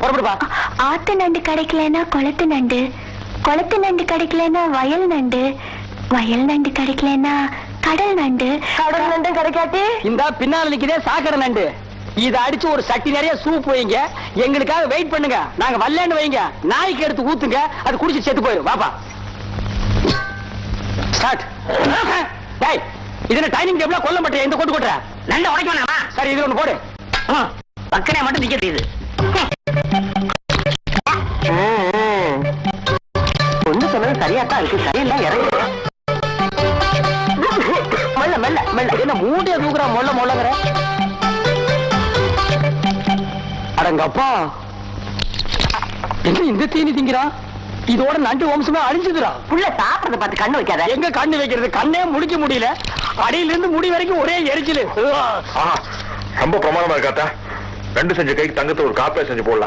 புறப்படுப்பா. ஆத்து நண்டு கிடைக்கலன்னா குளத்து நண்டு, குளத்து நண்டு கிடைக்கலன்னா வயல் நண்டு, வயல் நண்டு கிடைக்கலன்னா கடல் நண்டு, கடல் நண்டு கிடைக்காட்டி இந்த பின்னால நிக்குதே சாக்கடை நண்டு. இத அடிச்சு ஒரு சட்டி நிறைய சூப் வைங்க, எங்களுக்காக வெயிட் பண்ணுங்க. நாங்க வரலன்னு வைங்க, நாய்க்கு எடுத்து ஊத்துங்க, அது குடிச்சு செத்து போயிடும். வாப்பா ஸ்டார்ட். டேய், இதுல டைனிங் டேபிள கொல்ல மாட்டேன். இந்த கொட்டு கொட்டுற நல்ல உடைக்க வேணாமா? சரி, இது ஒண்ணு போடு. பக்கனே மட்டும் நிக்க தெரியுது. ஒண்ணு சொன்னது சரியா தான் இருக்கு. சரியில்லை இறங்கு. மெல்ல மெல்ல மெல்ல. என்ன மூடிய தூக்குறா மொல்ல மொல்லங்கிற? அடங்கப்பா, என்ன இந்த தீனி திங்கிறான்? இதோட நண்டு வம்சமே அழிஞ்சுதுடா. புள்ள சாப்பிடறத பார்த்து கண்ணு வைக்காத. எங்க கண்ணு வைக்கிறது? கண்ணே முடிக்க முடியல. அடியில இருந்து முடி வரைக்கும் ஒரே எரிச்சல். ரொம்ப பிரமாதமா இருக்காத்தா. ரெண்டு செஞ்ச கைக்கு தங்கத்தை ஒரு காப்பியா செஞ்சு போடலாம்.